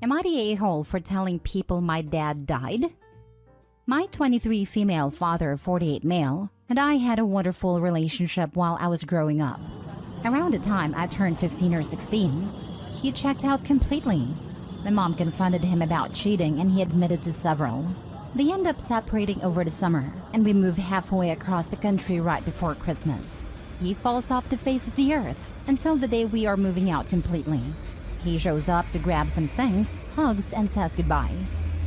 Am I the a-hole for telling people my dad died? My 23 female father, 48 male, and I had a wonderful relationship while I was growing up. Around the time I turned 15 or 16, he checked out completely. My mom confronted him about cheating and he admitted to several. They end up separating over the summer and we move halfway across the country right before Christmas. He falls off the face of the earth until the day we are moving out completely. He shows up to grab some things, hugs, and says goodbye.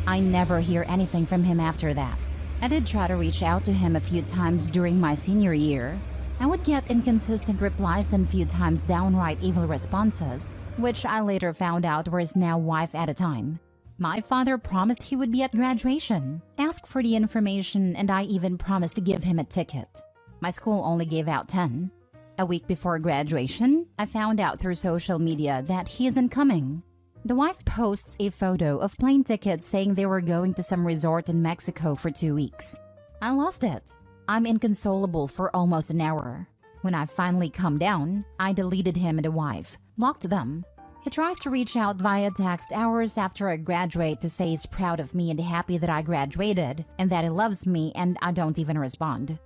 I never hear anything from him after that. I did try to reach out to him a few times during my senior year. I would get inconsistent replies and few times downright evil responses, which I later found out were his now wife at the time. My father promised he would be at graduation, asked for the information, and I even promised to give him a ticket. My school only gave out 10. A week before graduation, I found out through social media that he isn't coming. The wife posts a photo of plane tickets saying they were going to some resort in Mexico for 2 weeks. I lost it. I'm inconsolable for almost an hour. When I finally calmed down, I deleted him and the wife, blocked them. He tries to reach out via text hours after I graduate to say he's proud of me and happy that I graduated and that he loves me, and I don't even respond.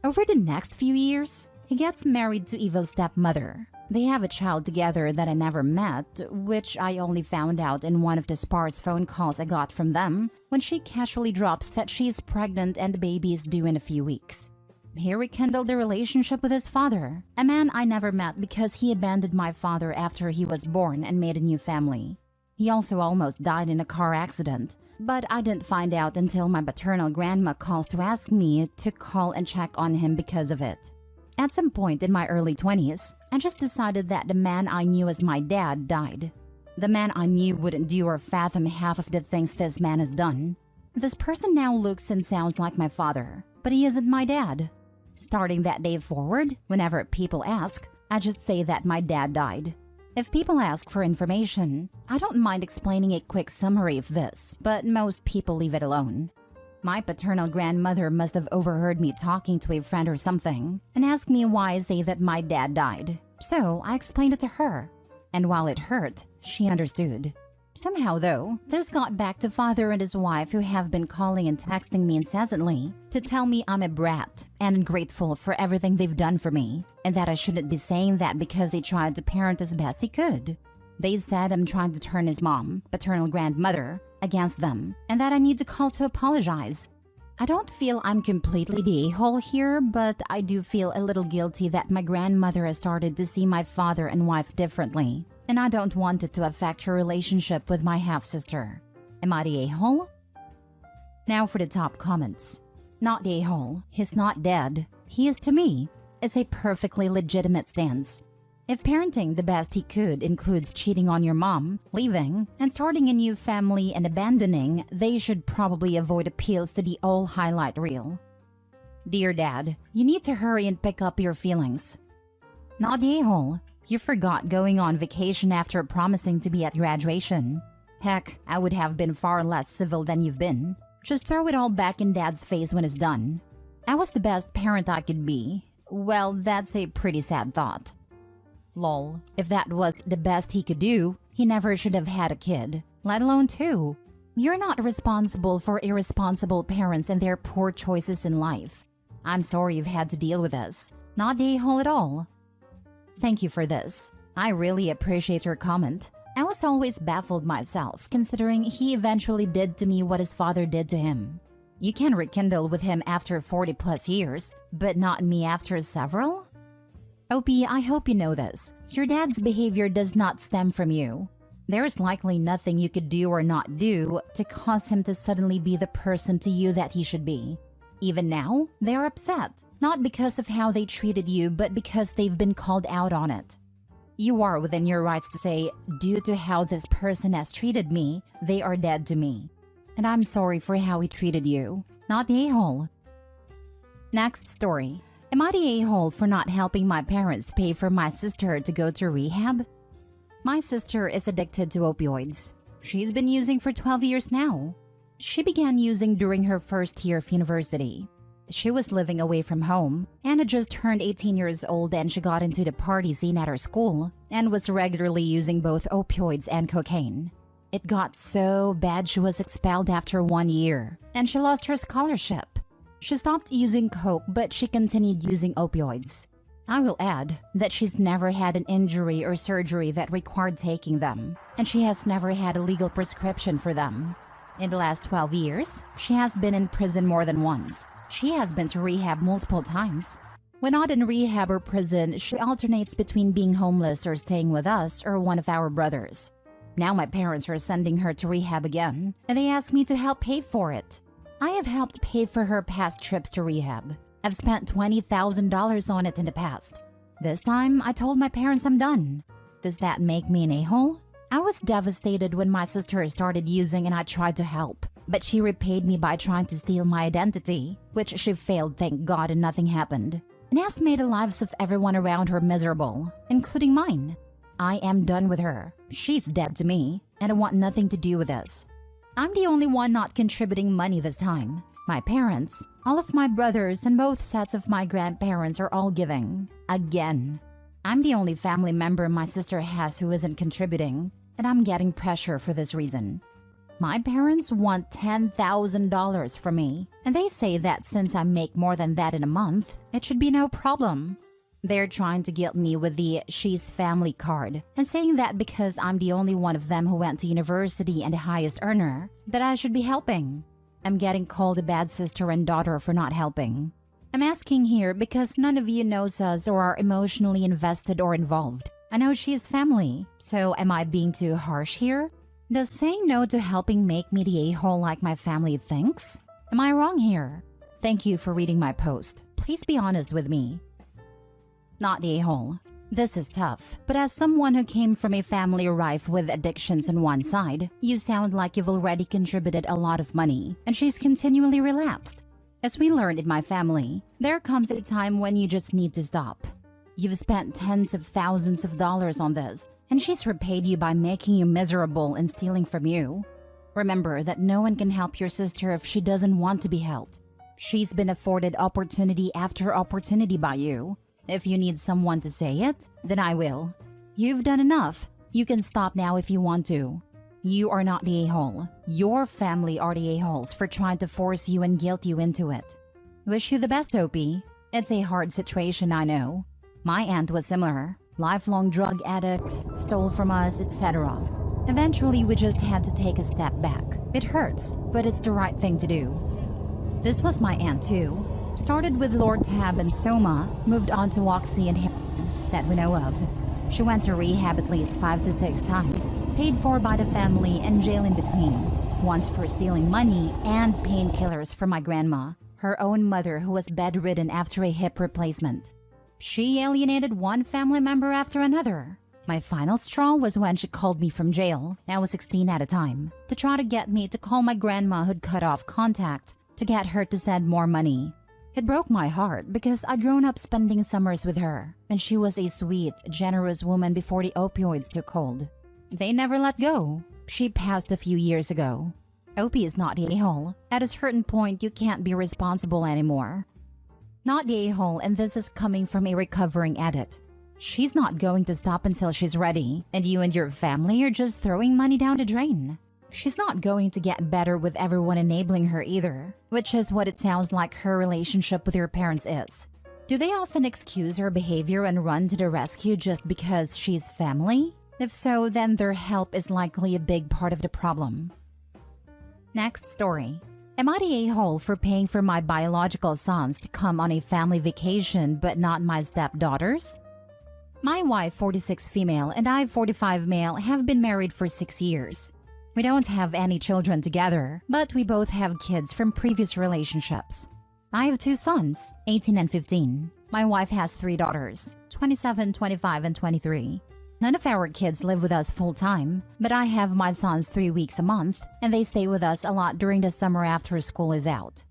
Over the next few years, he gets married to evil stepmother. They have a child together that I never met, which I only found out in one of the sparse phone calls I got from them when she casually drops that she's pregnant and the baby is due in a few weeks. He rekindled the relationship with his father, a man I never met because he abandoned my father after he was born and made a new family. He also almost died in a car accident, but I didn't find out until my paternal grandma calls to ask me to call and check on him because of it. At some point in my early 20s, I just decided that the man I knew as my dad died. The man I knew wouldn't do or fathom half of the things this man has done. This person now looks and sounds like my father, but he isn't my dad. Starting that day forward, whenever people ask, I just say that my dad died. If people ask for information, I don't mind explaining a quick summary of this, but most people leave it alone. My paternal grandmother must have overheard me talking to a friend or something and asked me why I say that my dad died. So I explained it to her. And while it hurt, she understood. Somehow though, this got back to father and his wife who have been calling and texting me incessantly to tell me I'm a brat and ungrateful for everything they've done for me, and that I shouldn't be saying that because he tried to parent as best he could. They said I'm trying to turn his mom, paternal grandmother, against them, and that I need to call to apologize. I don't feel I'm completely the a-hole here, but I do feel a little guilty that my grandmother has started to see my father and wife differently, and I don't want it to affect her relationship with my half-sister. Am I the a-hole? Now for the top comments. Not the a-hole. He's not dead. He is to me. It's a perfectly legitimate stance. If parenting the best he could includes cheating on your mom, leaving, and starting a new family and abandoning, they should probably avoid appeals to the all highlight reel. Dear Dad, you need to hurry and pick up your feelings. Not the a-hole. You forgot going on vacation after promising to be at graduation. Heck, I would have been far less civil than you've been. Just throw it all back in Dad's face when it's done. I was the best parent I could be. Well, that's a pretty sad thought. Lol, if that was the best he could do, he never should have had a kid, let alone 2. You're not responsible for irresponsible parents and their poor choices in life. I'm sorry you've had to deal with this. Not the a-hole at all. Thank you for this. I really appreciate your comment. I was always baffled myself, considering he eventually did to me what his father did to him. You can rekindle with him after 40 plus years, but not me after several? OP, I hope you know this. Your dad's behavior does not stem from you. There's likely nothing you could do or not do to cause him to suddenly be the person to you that he should be. Even now, they're upset, not because of how they treated you, but because they've been called out on it. You are within your rights to say, due to how this person has treated me, they are dead to me. And I'm sorry for how he treated you, not the a-hole. Next story. Am I the a-hole for not helping my parents pay for my sister to go to rehab? My sister is addicted to opioids. She's been using for 12 years now. She began using during her first year of university. She was living away from home and had just turned 18 years old, and she got into the party scene at her school and was regularly using both opioids and cocaine. It got so bad she was expelled after 1 year, and she lost her scholarship. She stopped using coke, but she continued using opioids. I will add that she's never had an injury or surgery that required taking them, and she has never had a legal prescription for them. In the last 12 years, she has been in prison more than once. She has been to rehab multiple times. When not in rehab or prison, she alternates between being homeless or staying with us or one of our brothers. Now my parents are sending her to rehab again, and they ask me to help pay for it. I have helped pay for her past trips to rehab. I've spent $20,000 on it in the past. This time, I told my parents I'm done. Does that make me an a-hole? I was devastated when my sister started using and I tried to help. But she repaid me by trying to steal my identity, which she failed, thank God, and nothing happened. And has made the lives of everyone around her miserable, including mine. I am done with her. She's dead to me, and I want nothing to do with this. I'm the only one not contributing money this time. My parents, all of my brothers, and both sets of my grandparents are all giving. Again. I'm the only family member my sister has who isn't contributing, and I'm getting pressure for this reason. My parents want $10,000 from me, and they say that since I make more than that in a month, it should be no problem. They're trying to guilt me with the "she's family" card, and saying that because I'm the only one of them who went to university and the highest earner, that I should be helping. I'm getting called a bad sister and daughter for not helping. I'm asking here because none of you knows us or are emotionally invested or involved. I know she is family, so am I being too harsh here? Does saying no to helping make me the a-hole like my family thinks? Am I wrong here? Thank you for reading my post. Please be honest with me. Not the a-hole. This is tough, but as someone who came from a family rife with addictions on one side, you sound like you've already contributed a lot of money, and she's continually relapsed. As we learned in my family, there comes a time when you just need to stop. You've spent tens of thousands of dollars on this, and she's repaid you by making you miserable and stealing from you. Remember that no one can help your sister if she doesn't want to be helped. She's been afforded opportunity after opportunity by you. If you need someone to say it, then I will. You've done enough. You can stop now if you want to. You are not the a-hole. Your family are the a-holes for trying to force you and guilt you into it. Wish you the best, Opie. It's a hard situation, I know. My aunt was similar. Lifelong drug addict, stole from us, etc. Eventually, we just had to take a step back. It hurts, but it's the right thing to do. This was my aunt too. Started with Lord Tab and Soma, moved on to Oxy and heroin that we know of. She went to rehab at least 5 to 6 times, paid for by the family and jail in between. Once for stealing money and painkillers from my grandma, her own mother who was bedridden after a hip replacement. She alienated one family member after another. My final straw was when she called me from jail, I was 16 at a time, to try to get me to call my grandma who'd cut off contact to get her to send more money. It broke my heart because I'd grown up spending summers with her, and she was a sweet, generous woman before the opioids took hold. They never let go. She passed a few years ago. Opie is not the a-hole. At a certain point, you can't be responsible anymore. Not the a-hole, and this is coming from a recovering addict. She's not going to stop until she's ready, and you and your family are just throwing money down the drain. She's not going to get better with everyone enabling her either, which is what it sounds like her relationship with her parents is. Do they often excuse her behavior and run to the rescue just because she's family? If so, then their help is likely a big part of the problem. Next story. Am I the a-hole for paying for my biological sons to come on a family vacation but not my stepdaughters? My wife, 46 female, and I, 45 male, have been married for 6 years. We don't have any children together, but we both have kids from previous relationships. I have 2 sons, 18 and 15. My wife has 3 daughters, 27, 25, and 23. None of our kids live with us full-time, but I have my sons 3 weeks a month, and they stay with us a lot during the summer after school is out.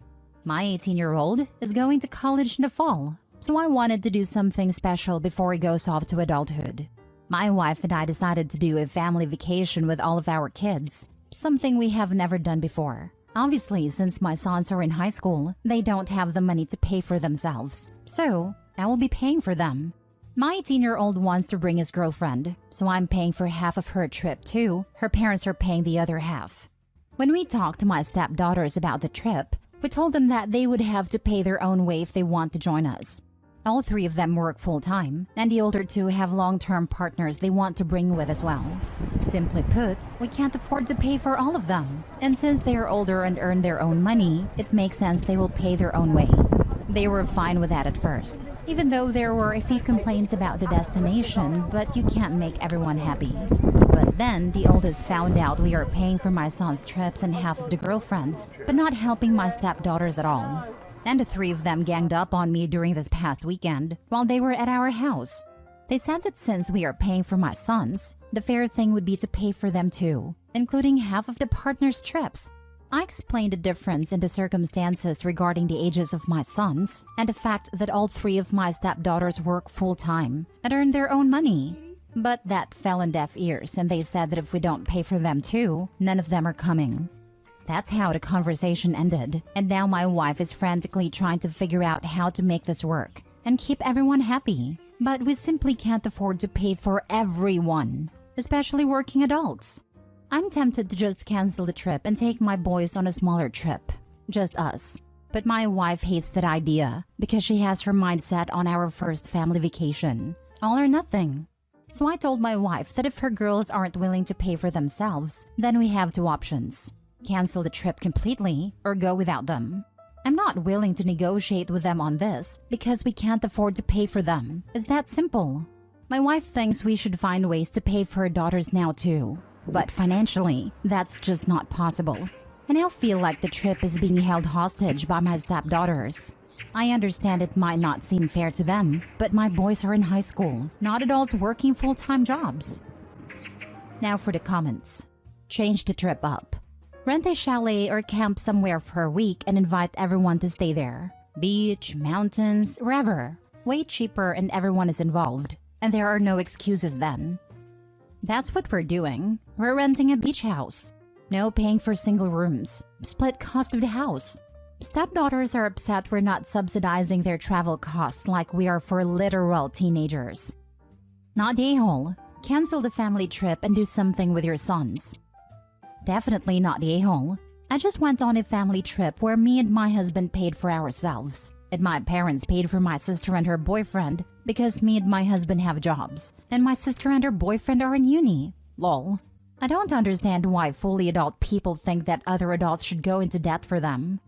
My 18-year-old is going to college in the fall, so I wanted to do something special before he goes off to adulthood. My wife and I decided to do a family vacation with all of our kids, something we have never done before. Obviously, since my sons are in high school, they don't have the money to pay for themselves, so I will be paying for them. My 18-year-old wants to bring his girlfriend, so I'm paying for half of her trip too. Her parents are paying the other half. When we talked to my stepdaughters about the trip, we told them that they would have to pay their own way if they want to join us. All three of them work full-time, and the older two have long-term partners they want to bring with as well. Simply put, we can't afford to pay for all of them. And since they are older and earn their own money, it makes sense they will pay their own way. They were fine with that at first, even though there were a few complaints about the destination, but you can't make everyone happy. But then, the oldest found out we are paying for my son's trips and half of the girlfriend's, but not helping my stepdaughters at all. And the three of them ganged up on me during this past weekend while they were at our house. They said that since we are paying for my sons, the fair thing would be to pay for them too, including half of the partner's trips. I explained the difference in the circumstances regarding the ages of my sons and the fact that all three of my stepdaughters work full-time and earn their own money. But that fell on deaf ears, and they said that if we don't pay for them too, none of them are coming. That's how the conversation ended, and now my wife is frantically trying to figure out how to make this work and keep everyone happy. But we simply can't afford to pay for everyone, especially working adults. I'm tempted to just cancel the trip and take my boys on a smaller trip, just us. But my wife hates that idea because she has her mindset on our first family vacation, all or nothing. So I told my wife that if her girls aren't willing to pay for themselves, then we have two options. Cancel the trip completely or go without them. I'm not willing to negotiate with them on this because we can't afford to pay for them. It's that simple. My wife thinks we should find ways to pay for her daughters now too. But financially, that's just not possible. I now feel like the trip is being held hostage by my stepdaughters. I understand it might not seem fair to them, but my boys are in high school, not adults working full-time jobs. Now for the comments. Change the trip up. Rent a chalet or camp somewhere for a week and invite everyone to stay there. Beach, mountains, wherever. Way cheaper and everyone is involved. And there are no excuses then. That's what we're doing. We're renting a beach house. No paying for single rooms. Split cost of the house. Stepdaughters are upset we're not subsidizing their travel costs like we are for literal teenagers. Not the a-hole. Cancel the family trip and do something with your sons. Definitely not the a-hole. I just went on a family trip where me and my husband paid for ourselves. And my parents paid for my sister and her boyfriend because me and my husband have jobs. And my sister and her boyfriend are in uni. Lol. I don't understand why fully adult people think that other adults should go into debt for them.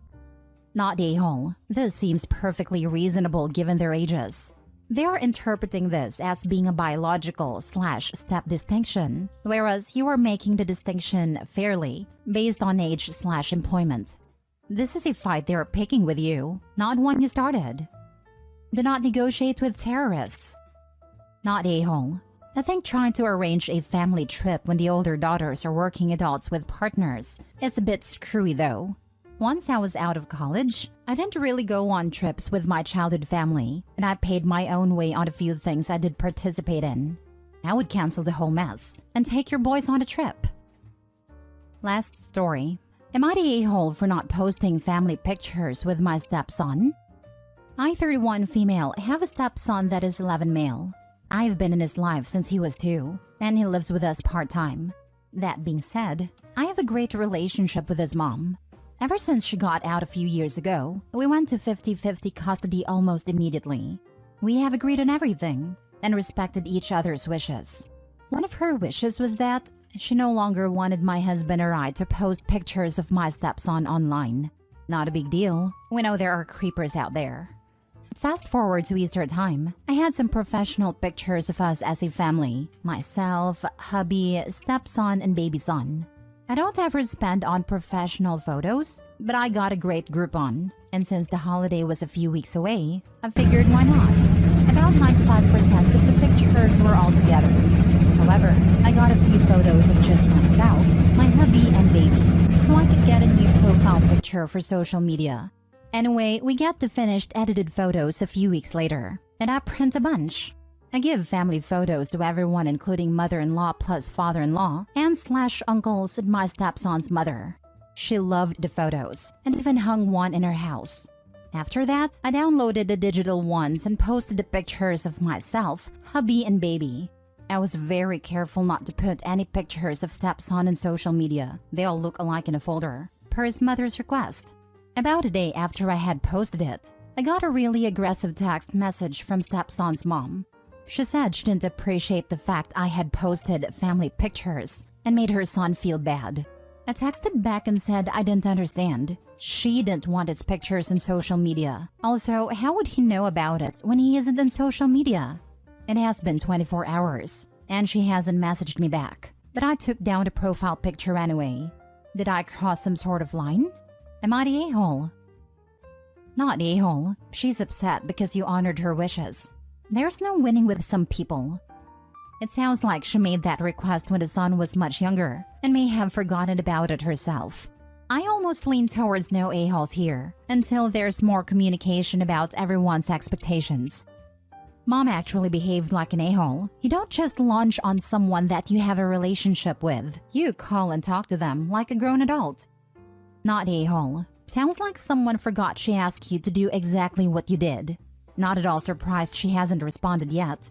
Not the a-hole. This seems perfectly reasonable given their ages. They are interpreting this as being a biological/step distinction, whereas you are making the distinction fairly based on age/employment. This is a fight they are picking with you, not one you started. Do not negotiate with terrorists. Not a-hole. I think trying to arrange a family trip when the older daughters are working adults with partners is a bit screwy though. Once I was out of college, I didn't really go on trips with my childhood family, and I paid my own way on a few things I did participate in. I would cancel the whole mess and take your boys on a trip. Last story. Am I the a-hole for not posting family pictures with my stepson? I, 31 female, have a stepson that is 11 male. I've been in his life since he was 2, and he lives with us part-time. That being said, I have a great relationship with his mom. Ever since she got out a few years ago, we went to 50-50 custody almost immediately. We have agreed on everything and respected each other's wishes. One of her wishes was that she no longer wanted my husband or I to post pictures of my stepson online. Not a big deal. We know there are creepers out there. Fast forward to Easter time, I had some professional pictures of us as a family. Myself, hubby, stepson, and baby son. I don't ever spend on professional photos, but I got a great Groupon. And since the holiday was a few weeks away, I figured why not? About 95% of the pictures were all together. However, I got a few photos of just myself, my hubby, and baby, so I could get a new profile picture for social media. Anyway, we get the finished edited photos a few weeks later, and I print a bunch. I give family photos to everyone including mother-in-law plus father-in-law and/uncles and my stepson's mother. She loved the photos and even hung one in her house. After that, I downloaded the digital ones and posted the pictures of myself, hubby, and baby. I was very careful not to put any pictures of stepson in social media. They all look alike in a folder, per his mother's request. About a day after I had posted it, I got a really aggressive text message from stepson's mom. She said she didn't appreciate the fact I had posted family pictures and made her son feel bad. I texted back and said I didn't understand. She didn't want his pictures in social media. Also, how would he know about it when he isn't on social media? It has been 24 hours, and she hasn't messaged me back. But I took down the profile picture anyway. Did I cross some sort of line? Am I the a-hole? Not a-hole. She's upset because you honored her wishes. There's no winning with some people. It sounds like she made that request when the son was much younger and may have forgotten about it herself. I almost lean towards no a-holes here until there's more communication about everyone's expectations. Mom actually behaved like an a-hole. You don't just launch on someone that you have a relationship with. You call and talk to them like a grown adult. Not a-hole. Sounds like someone forgot she asked you to do exactly what you did. Not at all surprised she hasn't responded yet.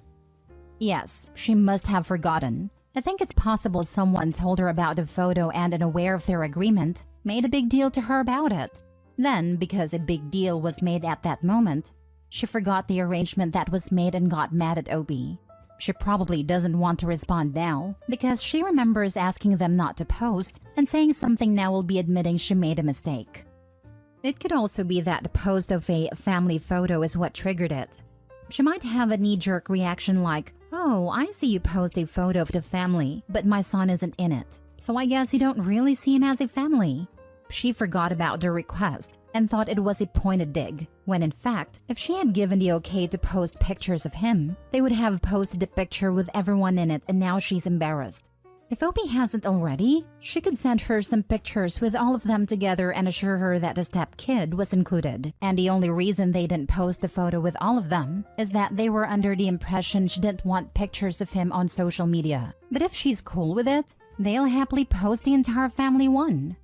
Yes, she must have forgotten. I think it's possible someone told her about the photo and, unaware of their agreement, made a big deal to her about it. Then, because a big deal was made at that moment, she forgot the arrangement that was made and got mad at Opie. She probably doesn't want to respond now because she remembers asking them not to post, and saying something now will be admitting she made a mistake. It could also be that the post of a family photo is what triggered it. She might have a knee-jerk reaction like, "Oh, I see you post a photo of the family, but my son isn't in it, so I guess you don't really see him as a family." She forgot about the request and thought it was a pointed dig, when in fact, if she had given the okay to post pictures of him, they would have posted a picture with everyone in it, and now she's embarrassed. If Opie hasn't already, she could send her some pictures with all of them together and assure her that the step-kid was included. And the only reason they didn't post a photo with all of them is that they were under the impression she didn't want pictures of him on social media. But if she's cool with it, they'll happily post the entire family one.